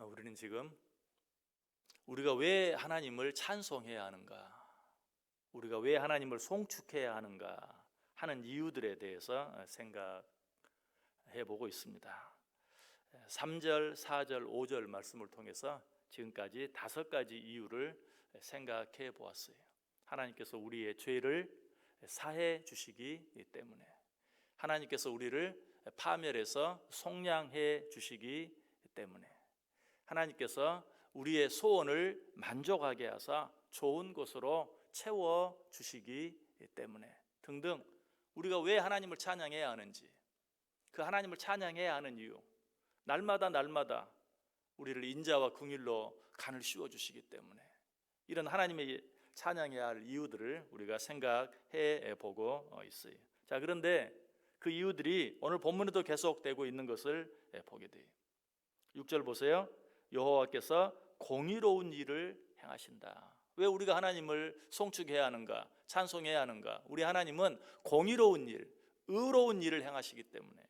우리는 지금 우리가 왜 하나님을 찬송해야 하는가, 우리가 왜 하나님을 송축해야 하는가 하는 이유들에 대해서 생각해 보고 있습니다. 3절, 4절, 5절 말씀을 통해서 지금까지 5가지 이유를 생각해 보았어요. 하나님께서 우리의 죄를 사해 주시기 때문에, 하나님께서 우리를 파멸해서 속량해 주시기 때문에, 하나님께서 우리의 소원을 만족하게 하사 좋은 것으로 채워 주시기 때문에 등등, 우리가 왜 하나님을 찬양해야 하는지, 그 하나님을 찬양해야 하는 이유, 날마다 우리를 인자와 긍휼로 간을 씌워 주시기 때문에, 이런 하나님의 찬양해야 할 이유들을 우리가 생각해 보고 있어요. 자, 그런데 그 이유들이 오늘 본문에도 계속되고 있는 것을 보게 돼요. 6절 보세요. 여호와께서 공의로운 일을 행하신다. 왜 우리가 하나님을 송축해야 하는가, 찬송해야 하는가? 우리 하나님은 공의로운 일, 의로운 일을 행하시기 때문에.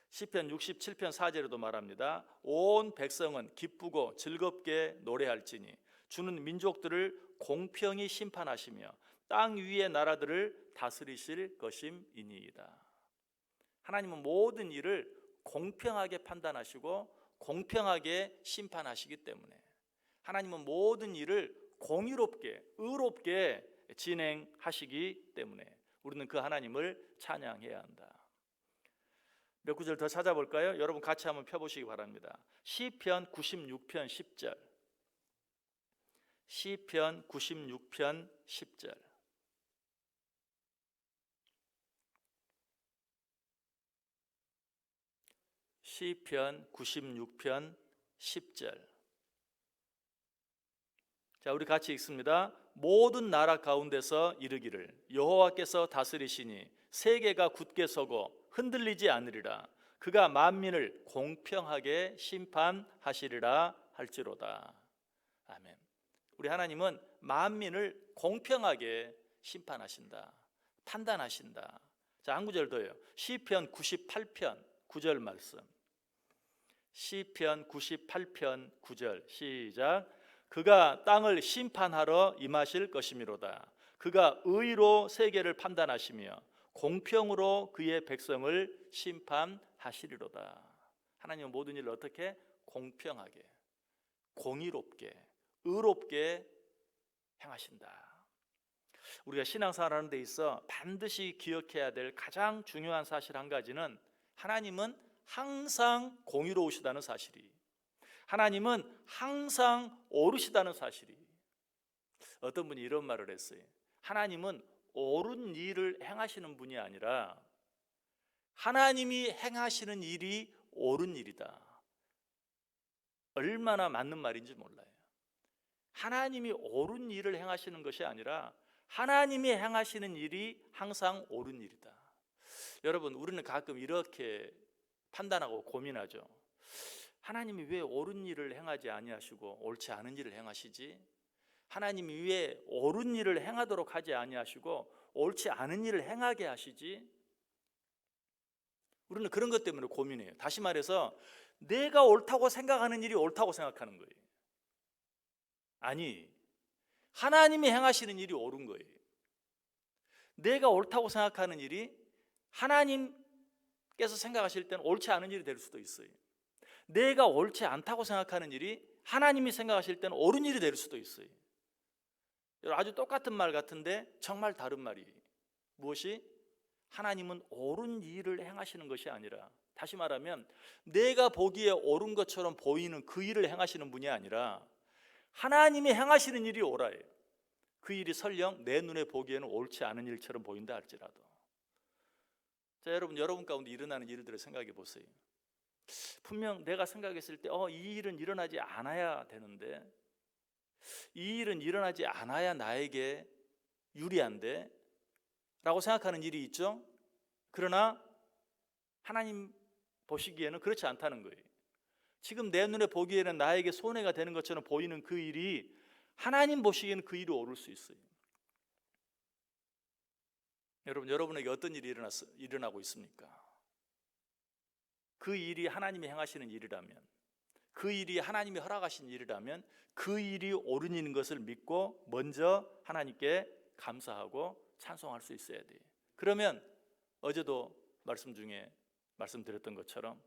시편 67편 4절에도 말합니다. 온 백성은 기쁘고 즐겁게 노래할지니 주는 민족들을 공평히 심판하시며 땅 위의 나라들을 다스리실 것임이니이다. 하나님은 모든 일을 공평하게 판단하시고 공평하게 심판하시기 때문에, 하나님은 모든 일을 공의롭게 의롭게 진행하시기 때문에 우리는 그 하나님을 찬양해야 한다. 몇 구절 더 찾아볼까요? 여러분 같이 한번 펴보시기 바랍니다. 시편 96편 10절, 시편 96편 10절. 시편 96편 10절. 자, 우리 같이 읽습니다. 모든 나라 가운데서 이르기를 여호와께서 다스리시니 세계가 굳게 서고 흔들리지 않으리라. 그가 만민을 공평하게 심판하시리라 할지로다. 아멘. 우리 하나님은 만민을 공평하게 심판하신다, 판단하신다. 자, 한 구절 더요. 시편 98편 9절 말씀. 시편 98편 9절 시작. 그가 땅을 심판하러 임하실 것이미로다. 그가 의로 세계를 판단하시며 공평으로 그의 백성을 심판하시리로다. 하나님은 모든 일을 어떻게? 공평하게, 공의롭게, 의롭게 행하신다. 우리가 신앙생활하는 데 있어 반드시 기억해야 될 가장 중요한 사실 한 가지는, 하나님은 항상 공의로우시다는 사실이, 하나님은 항상 옳으시다는 사실이. 어떤 분이 이런 말을 했어요. 하나님은 옳은 일을 행하시는 분이 아니라 하나님이 행하시는 일이 옳은 일이다. 얼마나 맞는 말인지 몰라요. 하나님이 옳은 일을 행하시는 것이 아니라 하나님이 행하시는 일이 항상 옳은 일이다. 여러분, 우리는 가끔 이렇게 판단하고 고민하죠. 하나님이 왜 옳은 일을 행하지 아니하시고 옳지 않은 일을 행하시지? 하나님이 왜 옳은 일을 행하도록 하지 아니하시고 옳지 않은 일을 행하게 하시지? 우리는 그런 것 때문에 고민해요. 다시 말해서 내가 옳다고 생각하는 일이 옳다고 생각하는 거예요. 아니, 하나님이 행하시는 일이 옳은 거예요. 내가 옳다고 생각하는 일이 하나님께서 생각하실 때는 옳지 않은 일이 될 수도 있어요. 내가 옳지 않다고 생각하는 일이 하나님이 생각하실 때는 옳은 일이 될 수도 있어요. 아주 똑같은 말 같은데 정말 다른 말이에요. 무엇이? 하나님은 옳은 일을 행하시는 것이 아니라, 다시 말하면 내가 보기에 옳은 것처럼 보이는 그 일을 행하시는 분이 아니라 하나님이 행하시는 일이 옳아요. 그 일이 설령 내 눈에 보기에는 옳지 않은 일처럼 보인다 할지라도. 자, 여러분 가운데 일어나는 일들을 생각해 보세요. 분명 내가 생각했을 때 이 일은 일어나지 않아야 되는데, 이 일은 일어나지 않아야 나에게 유리한데 라고 생각하는 일이 있죠. 그러나 하나님 보시기에는 그렇지 않다는 거예요. 지금 내 눈에 보기에는 나에게 손해가 되는 것처럼 보이는 그 일이 하나님 보시기에는 그 일이 옳을 수 있어요. 여러분에게 어떤 일이 일어나고 있습니까? 그 일이 하나님이 행하시는 일이라면, 그 일이 하나님이 허락하신 일이라면 그 일이 옳은 일인 것을 믿고 먼저 하나님께 감사하고 찬송할 수 있어야 돼요. 그러면 어제도 말씀 중에 말씀드렸던 것처럼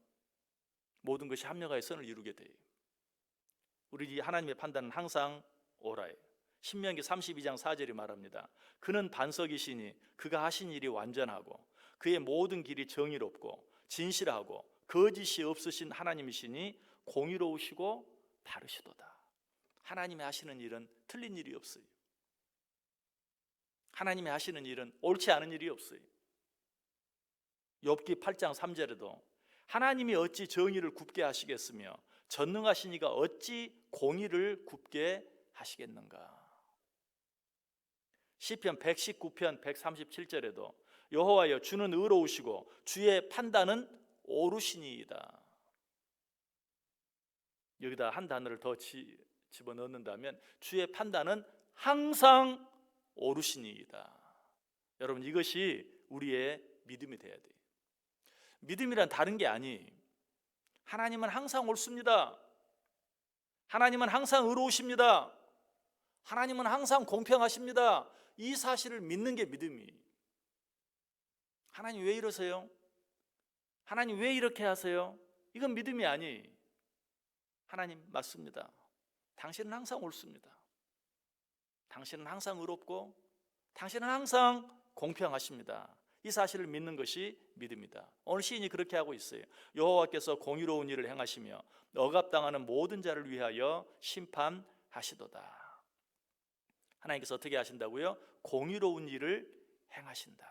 모든 것이 합력하여 선을 이루게 돼요. 우리 하나님의 판단은 항상 옳아요. 신명기 32장 4절이 말합니다. 그는 반석이시니 그가 하신 일이 완전하고 그의 모든 길이 정의롭고 진실하고 거짓이 없으신 하나님이시니 공의로우시고 바르시도다. 하나님이 하시는 일은 틀린 일이 없어요. 하나님이 하시는 일은 옳지 않은 일이 없어요. 욥기 8장 3절에도 하나님이 어찌 정의를 굽게 하시겠으며 전능하신 이가 어찌 공의를 굽게 하시겠는가. 시편 119편 137절에도 여호와여 주는 의로우시고 주의 판단은 옳으시니이다. 여기다 한 단어를 더 집어넣는다면 주의 판단은 항상 옳으시니이다. 여러분, 이것이 우리의 믿음이 돼야 돼요. 믿음이란 다른 게 아니. 하나님은 항상 옳습니다. 하나님은 항상 의로우십니다. 하나님은 항상 공평하십니다. 이 사실을 믿는 게 믿음이. 하나님 왜 이러세요? 하나님 왜 이렇게 하세요? 이건 믿음이 아니. 하나님 맞습니다. 당신은 항상 옳습니다. 당신은 항상 의롭고 당신은 항상 공평하십니다. 이 사실을 믿는 것이 믿음이다. 오늘 시인이 그렇게 하고 있어요. 여호와께서 공의로운 일을 행하시며 억압당하는 모든 자를 위하여 심판하시도다. 하나님께서 어떻게 하신다고요? 공의로운 일을 행하신다.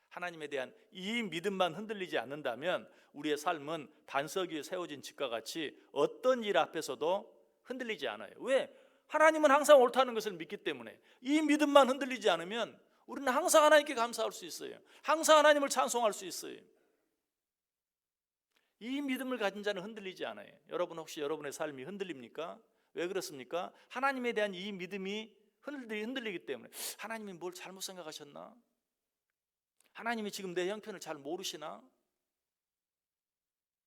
하나님에 대한 이 믿음만 흔들리지 않는다면 우리의 삶은 반석 위에 세워진 집과 같이 어떤 일 앞에서도 흔들리지 않아요. 왜? 하나님은 항상 옳다는 것을 믿기 때문에. 이 믿음만 흔들리지 않으면 우리는 항상 하나님께 감사할 수 있어요. 항상 하나님을 찬송할 수 있어요. 이 믿음을 가진 자는 흔들리지 않아요. 여러분, 혹시 여러분의 삶이 흔들립니까? 왜 그렇습니까? 하나님에 대한 이 믿음이 흔들리기 때문에. 하나님이 뭘 잘못 생각하셨나? 하나님이 지금 내 형편을 잘 모르시나?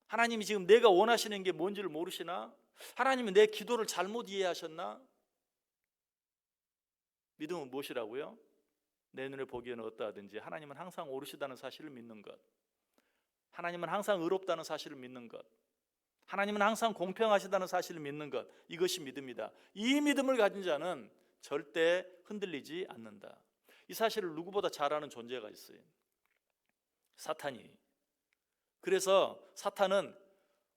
하나님이 지금 내가 원하시는 게 뭔지를 모르시나? 하나님이 내 기도를 잘못 이해하셨나? 믿음은 무엇이라고요? 내 눈에 보기에는 어떠하든지 하나님은 항상 옳으시다는 사실을 믿는 것, 하나님은 항상 의롭다는 사실을 믿는 것, 하나님은 항상 공평하시다는 사실을 믿는 것, 이것이 믿음이다. 이 믿음을 가진 자는 절대 흔들리지 않는다. 이 사실을 누구보다 잘 아는 존재가 있어요. 사탄이. 그래서 사탄은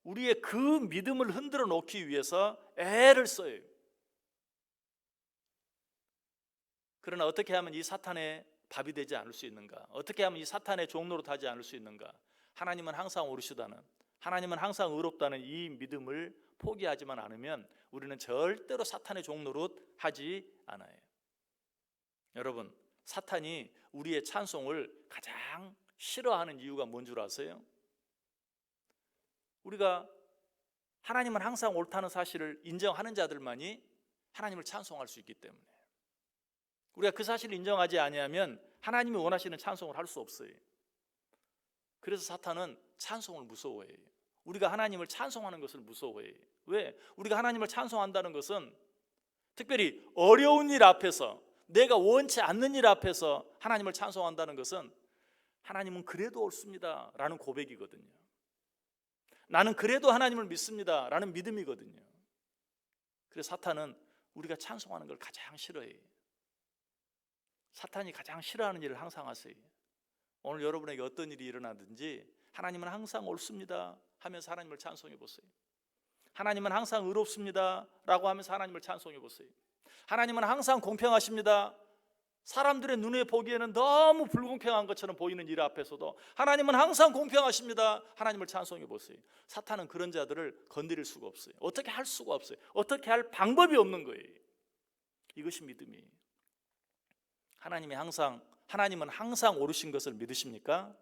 우리의 그 믿음을 흔들어 놓기 위해서 애를 써요. 그러나 어떻게 하면 이 사탄의 밥이 되지 않을 수 있는가? 어떻게 하면 이 사탄의 종로로 타지 않을 수 있는가? 하나님은 항상 옳으시다는, 하나님은 항상 의롭다는 이 믿음을 포기하지만 않으면 우리는 절대로 사탄의 종로로 하지 않아요. 여러분, 사탄이 우리의 찬송을 가장 싫어하는 이유가 뭔 줄 아세요? 우리가 하나님은 항상 옳다는 사실을 인정하는 자들만이 하나님을 찬송할 수 있기 때문에. 우리가 그 사실을 인정하지 아니하면 하나님이 원하시는 찬송을 할 수 없어요. 그래서 사탄은 찬송을 무서워해요. 우리가 하나님을 찬송하는 것을 무서워해요. 왜? 우리가 하나님을 찬송한다는 것은 특별히 어려운 일 앞에서, 내가 원치 않는 일 앞에서 하나님을 찬송한다는 것은 하나님은 그래도 옳습니다 라는 고백이거든요. 나는 그래도 하나님을 믿습니다 라는 믿음이거든요. 그래서 사탄은 우리가 찬송하는 걸 가장 싫어해요. 사탄이 가장 싫어하는 일을 항상 하세요. 오늘 여러분에게 어떤 일이 일어나든지 하나님은 항상 옳습니다 하면서 하나님을 찬송해 보세요. 하나님은 항상 의롭습니다 라고 하면서 하나님을 찬송해 보세요. 하나님은 항상 공평하십니다. 사람들의 눈에 보기에는 너무 불공평한 것처럼 보이는 일 앞에서도 하나님은 항상 공평하십니다. 하나님을 찬송해 보세요. 사탄은 그런 자들을 건드릴 수가 없어요. 어떻게 할 수가 없어요. 어떻게 할 방법이 없는 거예요. 이것이 믿음이에요. 하나님은 항상 옳으신 것을 믿으십니까?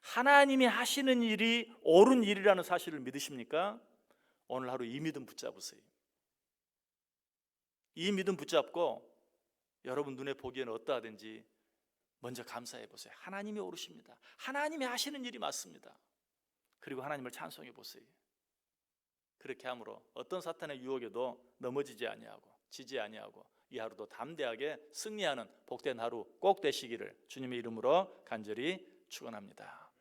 하나님이 하시는 일이 옳은 일이라는 사실을 믿으십니까? 오늘 하루 이 믿음 붙잡으세요. 이 믿음 붙잡고 여러분 눈에 보기에는 어떠하든지 먼저 감사해 보세요. 하나님이 옳으십니다. 하나님이 하시는 일이 맞습니다. 그리고 하나님을 찬송해 보세요. 그렇게 함으로 어떤 사탄의 유혹에도 넘어지지 아니하고 지지 아니하고 이 하루도 담대하게 승리하는 복된 하루 꼭 되시기를 주님의 이름으로 간절히 축원합니다.